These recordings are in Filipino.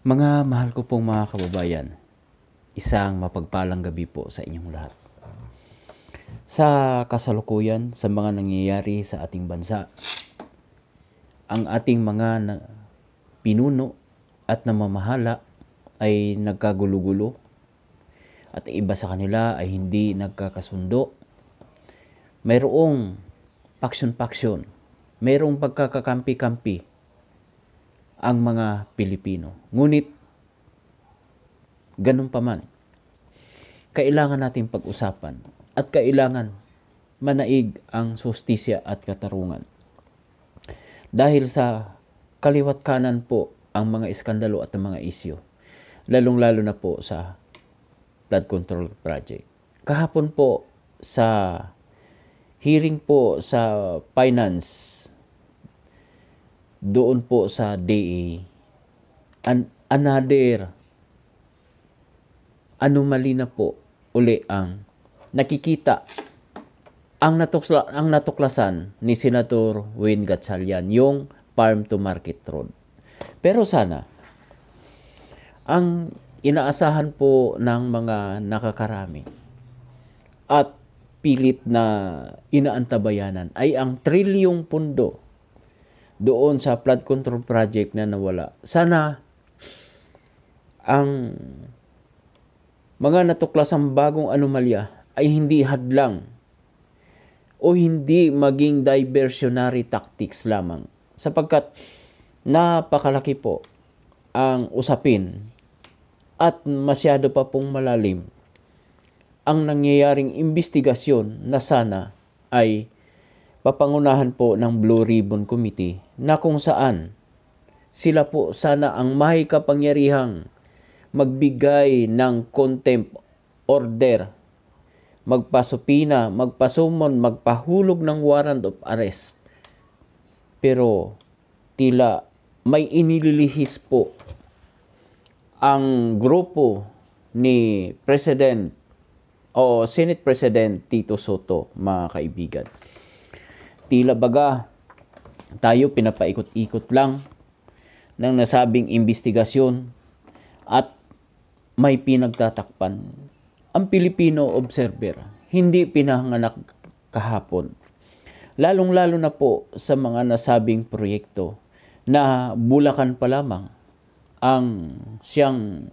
Mga mahal ko pong mga kababayan, isang mapagpalang gabi po sa inyong lahat. Sa kasalukuyan, sa mga nangyayari sa ating bansa, ang ating mga pinuno at namamahala ay nagkagulo-gulo at iba sa kanila ay hindi nagkakasundo. Mayroong paksyon-paksyon, mayroong pagkakakampi-kampi ang mga Pilipino. Ngunit, ganun pa man, kailangan nating pag-usapan at kailangan manaig ang sustisya at katarungan. Dahil sa kaliwat kanan po ang mga iskandalo at ang mga isyu, lalong-lalo na po sa flood control project. Kahapon po sa hearing po sa finance, doon po sa DA, another anomaly na po uli ang nakikita ang natuklasan ni Senator Win Gatchalian, yung farm to market road. Pero sana ang inaasahan po ng mga nakakarami at pilit na inaantabayanan ay ang trilyong pundo doon sa flood control project na nawala. Sana ang mga natuklasang bagong anomalya ay hindi hadlang o hindi maging diversionary tactics lamang, sapagkat napakalaki po ang usapin at masyado pa pong malalim ang nangyayaring investigasyon na sana ay papangunahan po ng Blue Ribbon Committee, na kung saan sila po sana ang may kapangyarihang magbigay ng contempt order, magpasupina, magpasumon, magpahulog ng warrant of arrest. Pero tila may inililihis po ang grupo ni President o Senate President Tito Soto, mga kaibigan. Tila baga tayo pinapaikot-ikot lang ng nasabing investigasyon at may pinagtatakpan. Ang Filipino observer hindi pinanganak kahapon. Lalong-lalo na po sa mga nasabing proyekto na Bulacan pa lamang ang siyang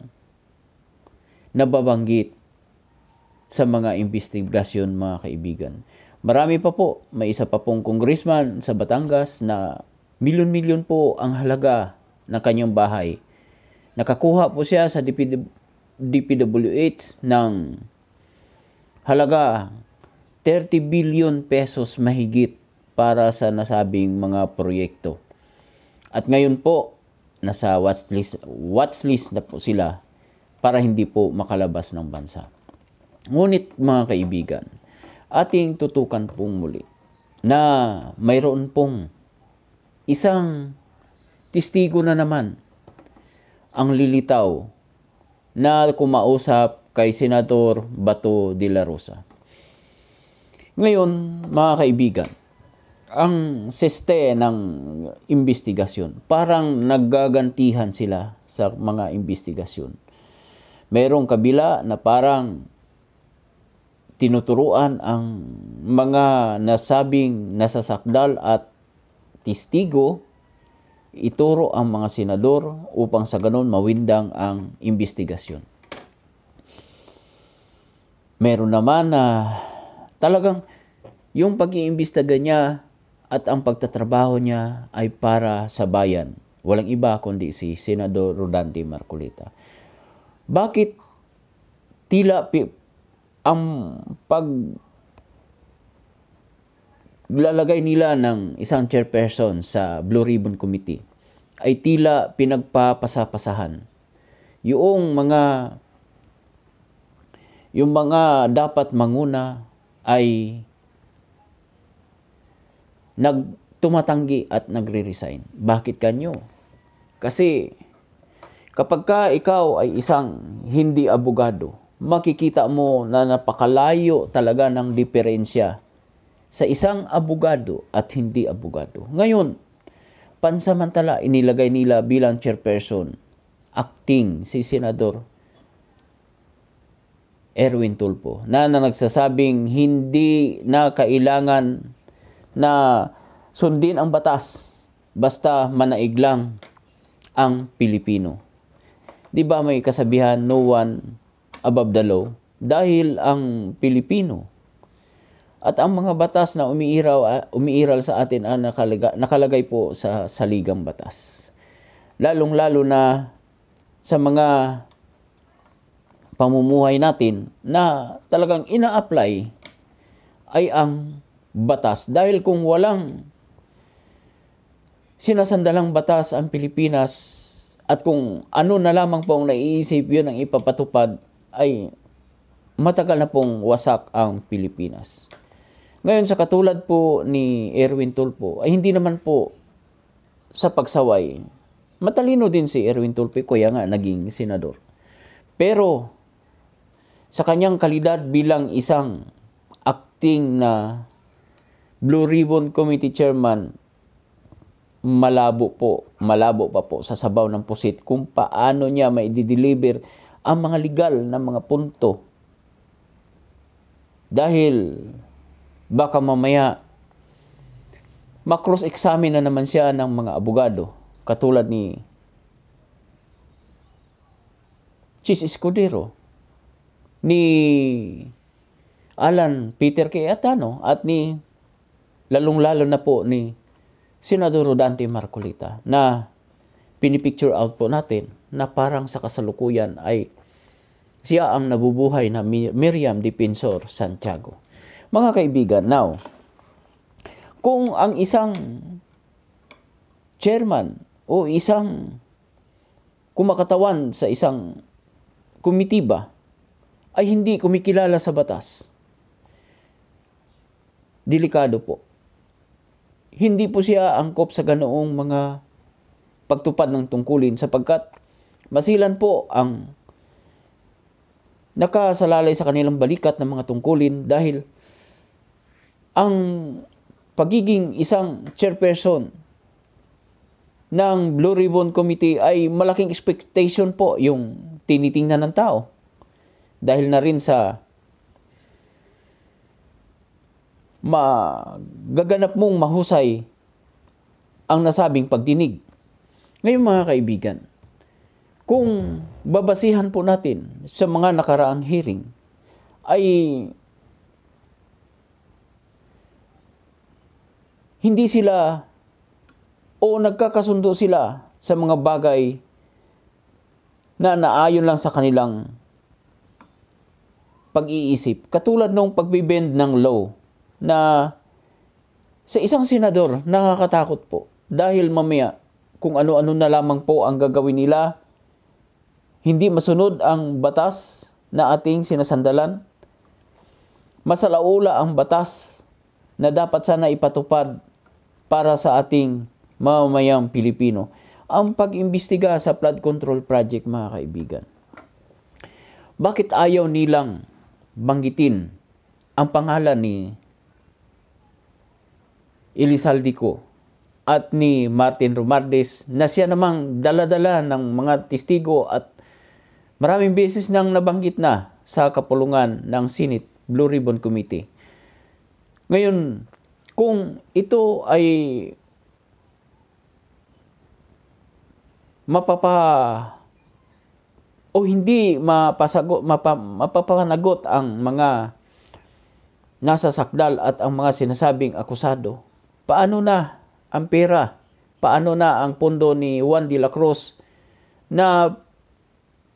nababanggit sa mga investigasyon, mga kaibigan. Marami pa po, may isa pa pong congressman sa Batangas na milyon-milyon po ang halaga ng kanyang bahay. Nakakuha po siya sa DPWH ng halaga 30 billion pesos mahigit para sa nasabing mga proyekto. At ngayon po, nasa watchlist na po sila para hindi po makalabas ng bansa. Ngunit mga kaibigan, ating tutukan pong muli na mayroon pong isang testigo na naman ang lilitaw na kumausap kay Senator Bato de la Rosa. Ngayon, mga kaibigan, ang seste ng investigasyon, parang naggagantihan sila sa mga investigasyon. Mayroong kabila na parang tinuturuan ang mga nasabing nasasakdal at testigo, ituro ang mga senador upang sa ganon mawindang ang investigasyon. Meron naman na talagang yung pag-iimbestiga niya at ang pagtatrabaho niya ay para sa bayan. Walang iba kundi si Senador Rodante Marcolita. Bakit tila ang paglalagay nila ng isang chairperson sa Blue Ribbon Committee ay tila pinagpapasapasahan yung mga dapat manguna ay tumatanggi at nagre-resign. Bakit kanyo? Kasi kapag ka ikaw ay isang hindi abogado, makikita mo na napakalayo talaga ng diferensya sa isang abogado at hindi abogado. Ngayon, pansamantala inilagay nila bilang chairperson acting, si Senador Erwin Tulfo, na nagsasabing hindi na kailangan na sundin ang batas basta manaig lang ang Pilipino. Di ba may kasabihan, no one above the law? Dahil ang Pilipino at ang mga batas na umiiral sa atin ang nakalagay po sa saligang batas. Lalong-lalo na sa mga pamumuhay natin na talagang ina-apply ay ang batas. Dahil kung walang sinasandalang batas ang Pilipinas at kung ano na lamang po ang naiisip yun ang ipapatupad, ay matagal na pong wasak ang Pilipinas. Ngayon, sa katulad po ni Erwin Tulfo, ay hindi naman po sa pagsaway. Matalino din si Erwin Tulfo, kaya nga naging senador. Pero sa kanyang kalidad bilang isang acting na Blue Ribbon Committee Chairman, malabo pa po sa sabaw ng pusit kung paano niya mai-deliver ang mga legal na mga punto. Dahil baka mamaya makross-examine na naman siya ng mga abogado katulad ni Chis Escudero, ni Alan Peter Cayetano at ni lalong-lalo na po ni Senador Rodante Marcolita, na pinipicture out po natin na parang sa kasalukuyan ay siya ang nabubuhay na Miriam Defensor Santiago. Mga kaibigan, now, kung ang isang chairman o isang kumakatawan sa isang komitiba ay hindi kumikilala sa batas, delikado po. Hindi po siya angkop sa ganoong mga pagtupad ng tungkulin sapagkat masilan po ang nakasalalay sa kanilang balikat ng mga tungkulin dahil ang pagiging isang chairperson ng Blue Ribbon Committee ay malaking expectation po yung tinitingnan ng tao. Dahil na rin sa magaganap mong mahusay ang nasabing pagdinig. Ngayon mga kaibigan, kung babasihan po natin sa mga nakaraang hearing, ay hindi sila o nagkakasundo sila sa mga bagay na naayon lang sa kanilang pag-iisip. Katulad nung pagbibend ng law na sa isang senador, nakakatakot po. Dahil mamaya, kung ano-ano na lamang po ang gagawin nila, hindi masunod ang batas na ating sinasandalan. Masalaula ang batas na dapat sana ipatupad para sa ating mamamayang Pilipino. Ang pag-imbestiga sa flood control project, mga kaibigan. Bakit ayaw nilang banggitin ang pangalan ni Elizaldico at ni Martin Romualdez na siya namang dala-dala ng mga testigo at maraming beses nang nabanggit na sa kapulungan ng Senate Blue Ribbon Committee. Ngayon, kung ito ay hindi mapapanagot ang mga nasa sakdal at ang mga sinasabing akusado, paano na ang pera? Paano na ang pondo ni Juan de la Cruz na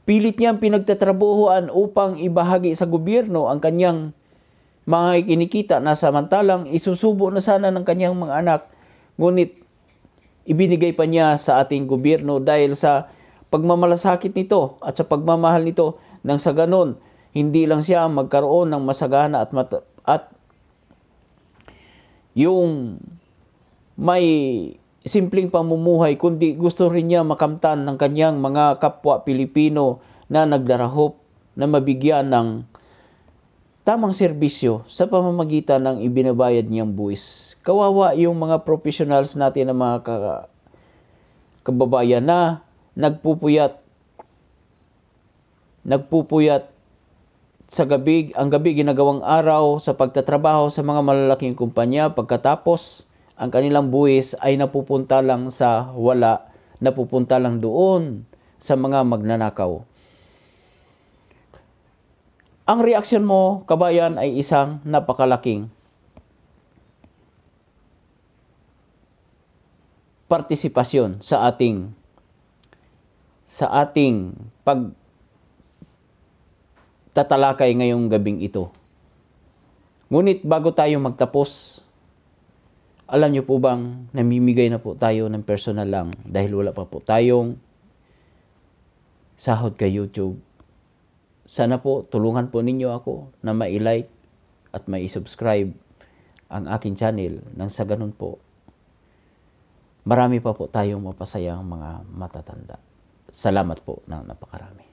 pilit niyang pinagtatrabuhuan upang ibahagi sa gobyerno ang kanyang mga kinikita na samantalang isusubo na sana ng kanyang mga anak, ngunit ibinigay pa niya sa ating gobyerno dahil sa pagmamalasakit nito at sa pagmamahal nito, nang sa ganon hindi lang siya magkaroon ng masagana at yung may simpleng pamumuhay, kundi gusto rin niya makamtan ng kanyang mga kapwa Pilipino na nagdarahop na mabigyan ng tamang serbisyo sa pamamagitan ng ibinabayad niyang buwis. Kawawa yung mga professionals natin na mga kababayan na nagpupuyat nagpupuyat sa gabi, ang gabi ginagawang araw sa pagtatrabaho sa mga malalaking kumpanya, pagkatapos ang kanilang buwis ay napupunta lang sa wala, napupunta lang doon sa mga magnanakaw. Ang reaksyon mo, kabayan, ay isang napakalaking partisipasyon sa ating pagtatalakay ngayong gabing ito. Ngunit bago tayo magtapos, alam niyo po bang namimigay na po tayo ng personal lang dahil wala pa po tayong sahod kay YouTube. Sana po tulungan po ninyo ako na ma-like at ma-subscribe ang aking channel nang sa ganun po marami pa po tayong mapasayang mga matatanda. Salamat po ng napakarami.